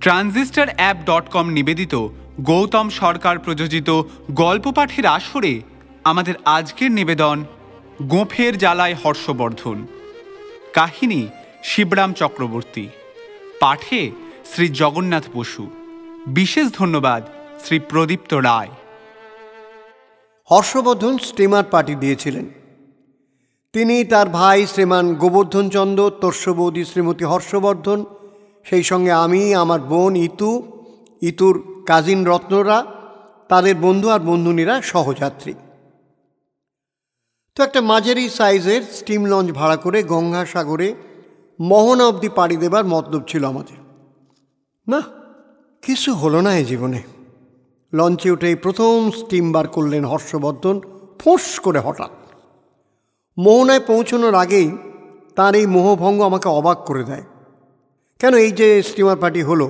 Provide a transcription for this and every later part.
transistorApp.com নিবেদিত গৌতম সরকার প্রযোজিত গল্প পাঠের আসরে আমাদের আজকের নিবেদন গোঁফের জ্বালায় হর্ষবর্ধন। কাহিনী শিবরাম চক্রবর্তী, পাঠে শ্রী জগন্নাথ বসু। বিশেষ ধন্যবাদ শ্রী প্রদীপ্ত রায়। হর্ষবর্ধন স্টিমার পার্টি দিয়েছিলেন। তিনি, তার ভাই শ্রীমান গোবর্ধন চন্দ্র, তর্ষবৌদি শ্রীমতী হর্ষবর্ধন, সেই সঙ্গে আমি, আমার বোন ইতুর কাজিন রত্নরা, তাদের বন্ধু আর বন্ধুনীরা সহযাত্রী। তো একটা মাঝারি সাইজের স্টিম লঞ্চ ভাড়া করে গঙ্গাসাগরে মোহনা অবধি পাড়ি দেবার মতলব ছিল আমাদের। না, কিছু হলো না এই জীবনে। লঞ্চে উঠেই প্রথম স্টিম বার করলেন হর্ষবর্ধন ফোঁস করে হঠাৎ। মোহনায় পৌঁছানোর আগেই তার এই মোহভঙ্গ আমাকে অবাক করে দেয়। কেন এই যে স্টিমার পার্টি হলো,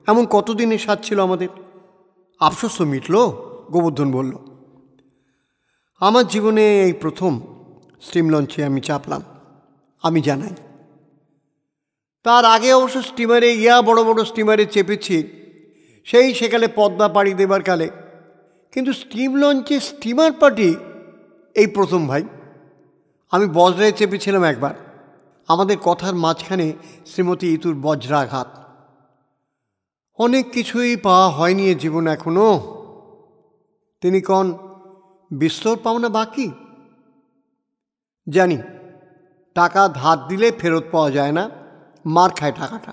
এমন কতদিনের স্বাদ ছিল আমাদের? আফসোস তো মিটল, গোবর্ধন বলল। আমার জীবনে এই প্রথম স্টিম লঞ্চে আমি চাপলাম, আমি জানাই। তার আগে অবশ্য স্টিমারে, বড় বড় স্টিমারে চেপেছি, সেই সেকালে পদ্মা পাড়ি দেবার কালে। কিন্তু স্টিম লঞ্চে স্টিমার পার্টি এই প্রথম ভাই। আমি বজরায় চেপেছিলাম একবার, আমাদের কথার মাঝখানে শ্রীমতী ইতুর বজ্রাঘাত। অনেক কিছুই পাওয়া হয়নি এ জীবন এখনো। তিনি কন, বিস্তর পাওনা বাকি। জানি, টাকা ধার দিলে ফেরত পাওয়া যায় না, মার খায় টাকাটা।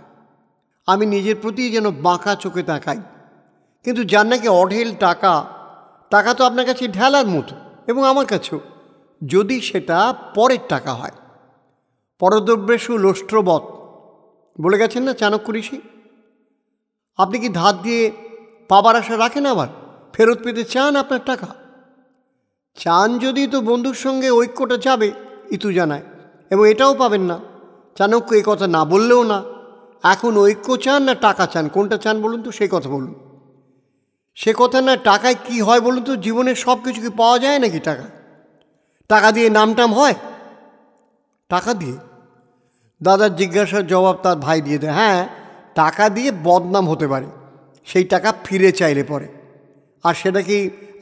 আমি নিজের প্রতি যেন বাঁকা চোখে তাকাই। কিন্তু যার নাকি অঢেল টাকা, টাকা তো আপনার কাছে ঢেলার মতো, এবং আমার কাছেও, যদি সেটা পরের টাকা হয়। পরদ্রব্যেষু লোষ্ট্রবৎ বলে গেছেন না চাণক্য ঋষি? আপনি কি ধার দিয়ে পাবার আশা রাখেন, আবার ফেরত পেতে চান আপনার টাকা? চান যদি, তো বন্ধুর সঙ্গে ঐক্যটা যাবে, ইতু জানায়, এবং এটাও পাবেন না। চাণক্য এই কথা না বললেও না। এখন ঐক্য চান না টাকা চান, কোনটা চান বলুন তো, সেই কথা বলুন। সে কথা না, টাকায় কি হয় বলুন তো? জীবনের সব কিছু কি পাওয়া যায় নাকি টাকা দিয়ে? নামটাম হয় টাকা দিয়ে? দাদার জিজ্ঞাসার জবাব তার ভাই দিয়ে দেয়, হ্যাঁ, টাকা দিয়ে বদনাম হতে পারে, সেই টাকা ফিরে চাইলে পরে। আর সেটা কি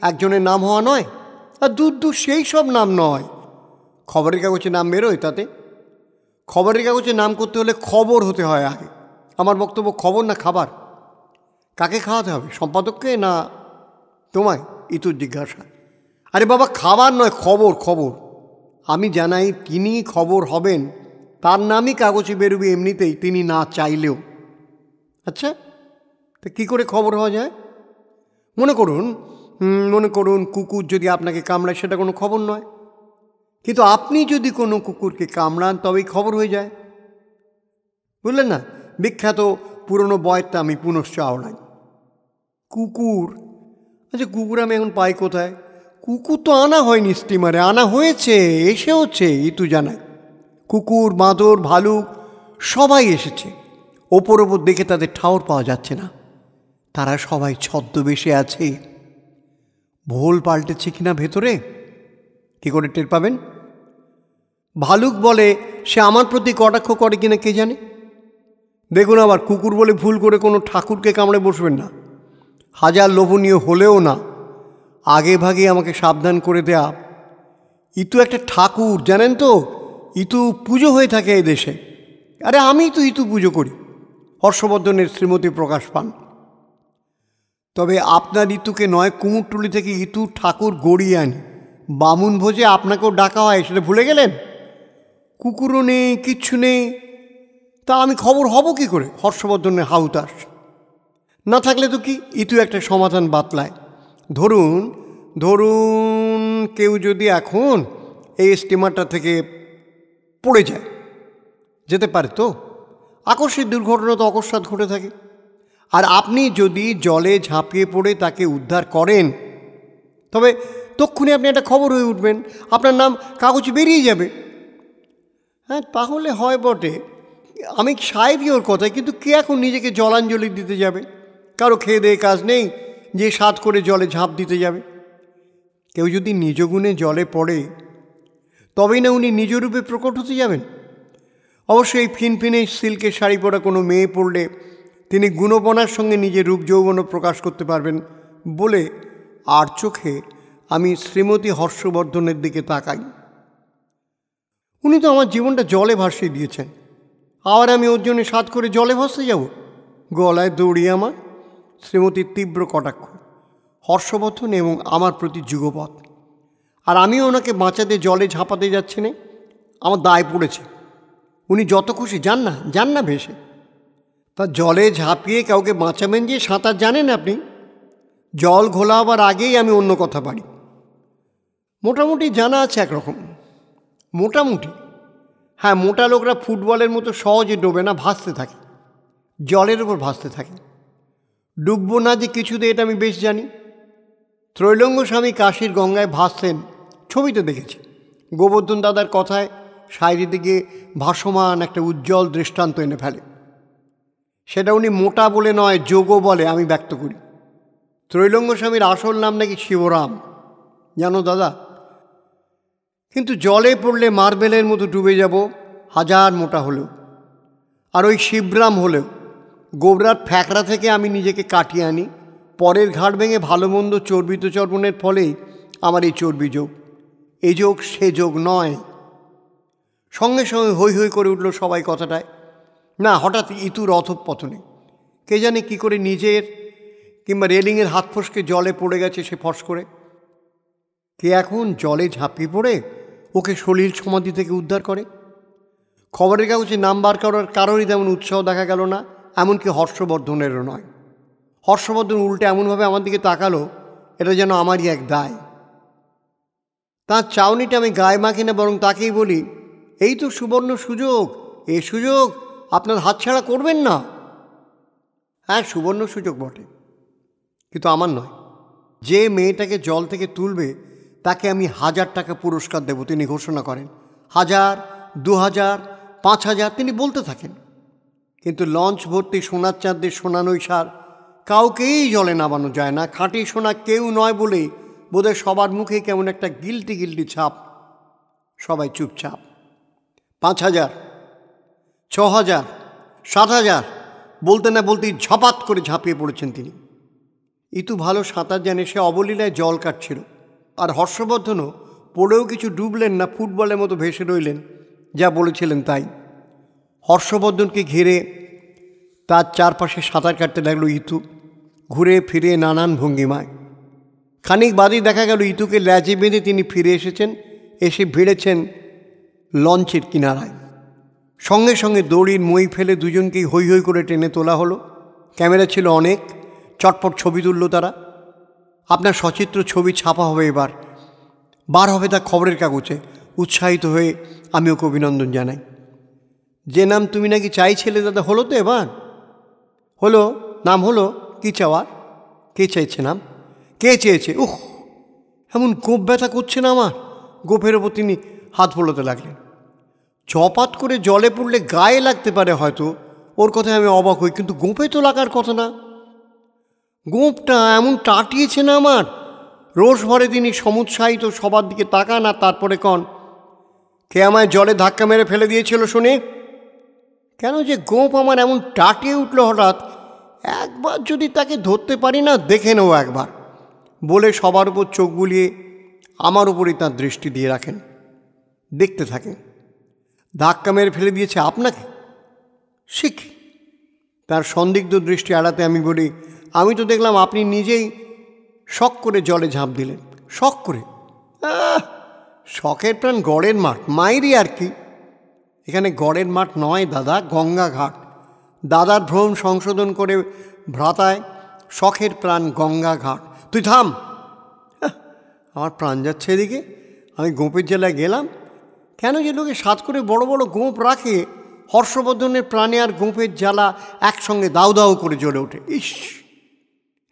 একজনের নাম হওয়া নয়? আর দূর সেই সব নাম নয়। খবরের কাগজে নাম বেরোয়, তাতে খবরের কাগজে নাম করতে হলে খবর হতে হয় আগে। আমার বক্তব্য, খবর না খাবার? কাকে খাওয়াতে হবে, সম্পাদককে না তোমায়? ইতুর জিজ্ঞাসা। আরে বাবা, খাবার নয়, খবর। আমি জানাই, তিনি খবর হবেন, তার নামই কাগজে বেরোবে এমনিতেই, তিনি না চাইলেও। আচ্ছা, তা কী করে খবর হওয়া যায়? মনে করুন কুকুর যদি আপনাকে কামড়ায়, সেটা কোনো খবর নয়। কিন্তু আপনি যদি কোনো কুকুরকে কামড়ান, তবেই খবর হয়ে যায়। বুঝলেন না? বিখ্যাত পুরনো বয়টা আমি পুনশ্চ আওড়াই। কুকুর, আচ্ছা, কুকুর আমি এখন পাই কোথায়? কুকুর তো আনা হয়নি স্টিমারে, আনা হয়েছে, এসেওছে, ইতু জানায়। কুকুর, বাঁদর, ভালুক সবাই এসেছে। ওপর দেখে তাদের ঠাউর পাওয়া যাচ্ছে না। তারা সবাই ছদ্মবেশে আছে। ভোল পাল্টেছে কিনা ভেতরে কি করে টের পাবেন? ভালুক বলে সে আমার প্রতি কটাক্ষ করে কিনা কে জানে। দেখুন, আবার কুকুর বলে ভুল করে কোনো ঠাকুরকে কামড়ে বসবেন না, হাজার লোভনীয় হলেও না। আগে ভাগে আমাকে সাবধান করে দেয়া। ইতু একটা ঠাকুর, জানেন তো? ইতু পুজো হয়ে থাকে এই দেশে। আরে আমি তো ইতু পুজো করি, হর্ষবর্ধনের শ্রীমতী প্রকাশ পান। তবে আপনার ইতুকে নয়, কুমোরটুলি থেকে ইতু ঠাকুর গড়িয়ে আনি। বামুন ভোজে আপনাকেও ডাকা হয়, সেটা ভুলে গেলেন? কুকুরও নেই, কিচ্ছু নেই, তা আমি খবর হব কি করে? হর্ষবর্ধনের হাউতাস না থাকলে তো কি, ইতু একটা সমাধান বাতলায়। ধরুন কেউ যদি এখন এই স্টিমারটা থেকে পড়ে যায়, যেতে পারে তো, আকস্মিক দুর্ঘটনা তো অকস্মাৎ ঘটে থাকে। আর আপনি যদি জলে ঝাঁপিয়ে পড়ে তাকে উদ্ধার করেন, তবে তক্ষুনি আপনি একটা খবর হয়ে উঠবেন, আপনার নাম কাগজে বেরিয়ে যাবে। হ্যাঁ, তাহলে হয় বটে, আমি সাহেবই ওর কথায়। কিন্তু কে এখন নিজেকে জলাঞ্জলি দিতে যাবে? কারো খেয়ে দেয়ে কাজ নেই যে সাত করে জলে ঝাঁপ দিতে যাবে। কেউ যদি নিজ গুণে জলে পড়ে, তবেই না উনি নিজ রূপে প্রকট হতে যাবেন। অবশ্যই ফিনফিনে সিল্কের শাড়ি পরা কোনো মেয়ে পড়লে তিনি গুণপনার সঙ্গে নিজের রূপ যৌবনও প্রকাশ করতে পারবেন বলে আর চোখে আমি শ্রীমতী হর্ষবর্ধনের দিকে তাকাই। উনি তো আমার জীবনটা জলে ভাসিয়ে দিয়েছেন, আবার আমি ওর জন্য সাত করে জলে ভাসতে যাব? গলায় দৌড়িয়ে আমার শ্রীমতীর তীব্র কটাক্ষ, হর্ষবর্ধন এবং আমার প্রতি যুগপৎ। আর আমিও ওনাকে বাঁচাতে জলে ঝাঁপাতে যাচ্ছি না, আমার দায় পড়েছে। উনি যত খুশি যান না ভেসে। তা জলে ঝাঁপিয়ে কাউকে বাঁচাবেন যে সাঁতার জানেন আপনি? জল ঘোলাবার আগেই আমি অন্য কথা পারি। মোটামুটি জানা আছে একরকম। মোটামুটি? হ্যাঁ, মোটা লোকরা ফুটবলের মতো সহজে ডোবে না, ভাসতে থাকে, জলের ওপর ভাসতে থাকে। ডুববো না যে কিছুতে, এটা আমি বেশ জানি। ত্রৈলঙ্গ স্বামী কাশীর গঙ্গায় ভাসতেন, ছবিতে দেখেছি। গোবর্ধন দাদার কথায় সাইডে দিকে ভাসমান একটা উজ্জ্বল দৃষ্টান্ত এনে ফেলে। সেটা উনি মোটা বলে নয়, যোগও বলে আমি ব্যক্ত করি। ত্রৈলঙ্গ স্বামীর আসল নাম নাকি শিবরাম, জানো দাদা? কিন্তু জলে পড়লে মার্বেলের মতো ডুবে যাব, হাজার মোটা হলেও। আর ওই শিবরাম হলেও গোবরার ফ্যাকড়া থেকে আমি নিজেকে কাটিয়ে আনি। পরের ঘাট ভেঙে ভালো মন্দ চর্বিত চর্বণের ফলেই আমার এই চর্বি যোগ। এই যোগ সে যোগ নয়। সঙ্গে সঙ্গে হৈ হৈ করে উঠল সবাই কথাটায়। না, হঠাৎ ইতুর অধঃপতনে কে জানে কি করে নিজের কিংবা রেলিংয়ের হাত ফসকে জলে পড়ে গেছে সে ফস করে। কে এখন জলে ঝাঁপিয়ে পড়ে ওকে সলিল সমাধি থেকে উদ্ধার করে? খবরের কাগজে নাম বার করার কারোরই তেমন উৎসাহ দেখা গেল না, এমনকি হর্ষবর্ধনেরও নয়। হর্ষবর্ধন উল্টে এমনভাবে আমার দিকে তাকালো, এটা যেন আমারই এক দায়। তাঁর চাউনিটা আমি গায়ে মাখি না, বরং তাকেই বলি, এই তো সুবর্ণ সুযোগ, এই সুযোগ আপনার হাতছাড়া করবেন না। হ্যাঁ, সুবর্ণ সুযোগ বটে, কিন্তু আমার নয়। যে মেয়েটাকে জল থেকে তুলবে তাকে আমি 1000 টাকা পুরস্কার দেব, তিনি ঘোষণা করেন। 1000, 2000, 5000 তিনি বলতে থাকেন। কিন্তু লঞ্চ ভর্তি সোনার চাঁদের সোনা নৈশার কাউকেই জলে নামানো যায় না। খাঁটি সোনা কেউ নয় বলেই বোধহয় সবার মুখে কেমন একটা গিল্টি গিল্টি ছাপ। সবাই চুপচাপ। 5000, 6000, 7000 বলতে না বলতেই ঝপাত করে ঝাঁপিয়ে পড়েছেন তিনি। ইতু ভালো সাঁতার জানে, সে অবলীলায় জল কাটছিল। আর হর্ষবর্ধনও পড়েও কিছু ডুবলেন না, ফুটবলের মতো ভেসে রইলেন, যা বলেছিলেন তাই। হর্ষবর্ধনকে ঘিরে তার চারপাশে সাঁতার কাটতে লাগলো ইতু, ঘুরে ফিরে নানান ভঙ্গিমায়। খানিক বাদেই দেখা গেল ইতুকে ল্যাজে বেঁধে তিনি ফিরে এসেছেন, এসে ভিড়েছেন লঞ্চের কিনারায়। সঙ্গে সঙ্গে দড়ির মই ফেলে দুজনকেই হৈ হৈ করে টেনে তোলা হলো। ক্যামেরা ছিল অনেক, চটপট ছবি তুলল তারা। আপনার সচিত্র ছবি ছাপা হবে, এবার বার হবে তা খবরের কাগজে। উৎসাহিত হয়ে আমি ওকে অভিনন্দন জানাই। যে নাম তুমি নাকি চাইছিলে দাদা, হলো তো এবার? হলো, নাম হলো। কি চাওয়ার? কে চাইছে নাম? কে চেয়েছে? এমন গোপ ব্যথা করছে না আমার। গোপের ওপর তিনি হাত বোলাতে লাগলেন। চপাত করে জলে পড়লে গায়ে লাগতে পারে হয়তো, ওর কথায় আমি অবাক হই, কিন্তু গোপে তো লাগার কথা না। গোপটা এমন টাটিয়েছে না আমার। রোষ ভরে তিনি সমুৎসাহিত সবার দিকে তাকান, আর তারপরে কন, কে আমায় জলে ধাক্কা মেরে ফেলে দিয়েছিল শুনে? কেন যে গোপ আমার এমন টাটিয়ে উঠল হঠাৎ, একবার যদি তাকে ধরতে পারি না, দেখে নেও একবার বলে সবার উপর চোখ বুলিয়ে আমার উপরই তাঁর দৃষ্টি দিয়ে রাখেন। দেখতে থাকেন। ধাক্কা মেরে ফেলে দিয়েছে আপনাকে? শিখ। তার সন্দিগ্ধ দৃষ্টি এড়াতে আমি বলি, আমি তো দেখলাম আপনি নিজেই শখ করে জলে ঝাঁপ দিলেন। শখ করে? শখের প্রাণ গড়ের মাঠ, মাইরি আর কি। এখানে গড়ের মাঠ নয় দাদা, গঙ্গা ঘাট। দাদার ভ্রম সংশোধন করে ভ্রাতায় শখের প্রাণ গঙ্গা ঘাট। তুই থাম। আমার প্রাণ যাচ্ছে এদিকে। আমি গোপের জেলায় গেলাম। কেন যে লোকে সাত করে বড় বড় গোঁপ রাখে, হর্ষবর্ধনের প্রাণে আর গোঁপের জ্বালা একসঙ্গে দাউ দাউ করে জ্বলে ওঠে। ইস,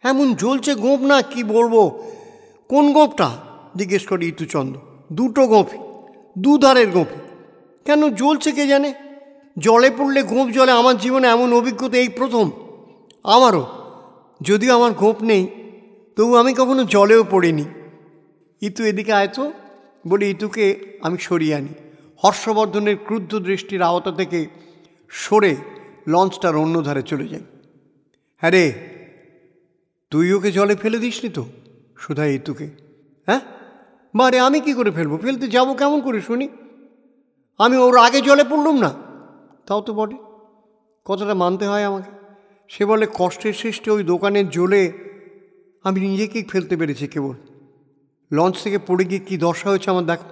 এমন জ্বলছে গোঁপ না কি বলবো। কোন গোঁপটা জিজ্ঞেস করি ইতুচন্দ্র। দুটো গোঁপি, দুধারের গোঁপি। কেন জ্বলছে কে জানে। জলে পড়লে গোঁপ জ্বলে, আমার জীবনে এমন অভিজ্ঞতা এই প্রথম। আমারও, যদিও আমার গোঁপ নেই, তবু আমি কখনো জলেও পড়িনি। ইতু এদিকে আয়তো বলে ইতুকে আমি সরিয়ে আনি। হর্ষবর্ধনের ক্রুদ্ধ দৃষ্টির আওতা থেকে সরে লঞ্চটার অন্য ধারে চলে যাই। হ্যাঁ রে, তুই ওকে জলে ফেলে দিসনি তো সুধা ইতুকে? হ্যাঁ, বারে আমি কি করে ফেলবো? ফেলতে যাবো কেমন করে শুনি? আমি ওর আগে জলে পড়লুম না? তাও তো বটে, কথাটা মানতে হয় আমাকে। সে বলে কষ্টের সৃষ্টে ওই দোকানের জলে আমি নিজেকেই ফেলতে পেরেছি কেবল। লঞ্চ থেকে পড়ে গিয়ে কী দশা হয়েছে আমার দেখো,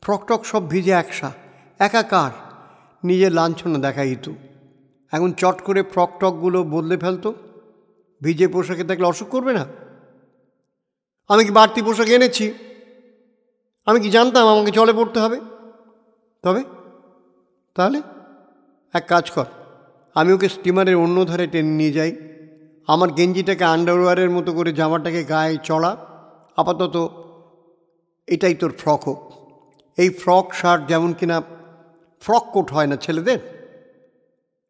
ফ্রকটক সব ভিজে একাকার। নিজের লাঞ্ছনা দেখাই ইতু। এখন চট করে ফ্রকটকগুলো বদলে ফেলতো, ভিজে পোশাকে থাকলে অসুখ করবে না? আমি কি বাড়তি পোশাক এনেছি? আমি কি জানতাম আমাকে জলে পড়তে হবে? তবে তাহলে এক কাজ কর, আমি ওকে স্টিমারের অন্য ধারে টেনে নিয়ে যাই। আমার গেঞ্জিটাকে আন্ডারওয়্যারের মতো করে জামাটাকে গায়ে চড়া। আপাতত এটাই তোর ফ্রক হোক। এই ফ্রক শার্ট যেমন কিনা ফ্রক কোট হয় না ছেলেদের।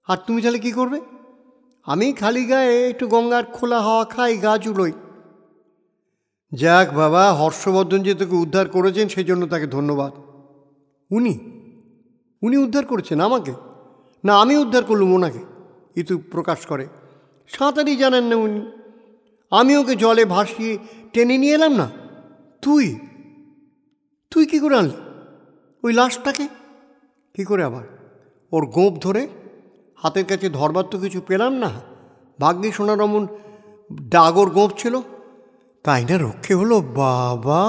আর তুমি তাহলে কী করবে? আমি খালি গায়ে একটু গঙ্গার খোলা হাওয়া খাই, গা জুড়োই। যাক বাবা, হর্ষবর্ধন যে তোকে উদ্ধার করেছেন সেই জন্য তাকে ধন্যবাদ। উনি উদ্ধার করেছেন আমাকে? না আমি উদ্ধার করলুম ওনাকে? ইতু প্রকাশ করে। সাঁতারই জানেন না উনি, আমি ওকে জলে ভাসিয়ে টেনে নিয়ে এলাম না। তুই কী করে আনলি ওই লাশটাকে? কী করে আবার? ওর গোঁপ ধরে হাতের কাছে ধরবার তো কিছু পেলাম না। ভাগ্যে সোনারমন ডাগর গোঁপ ছিল, তাই না রক্ষে হলো বাবা।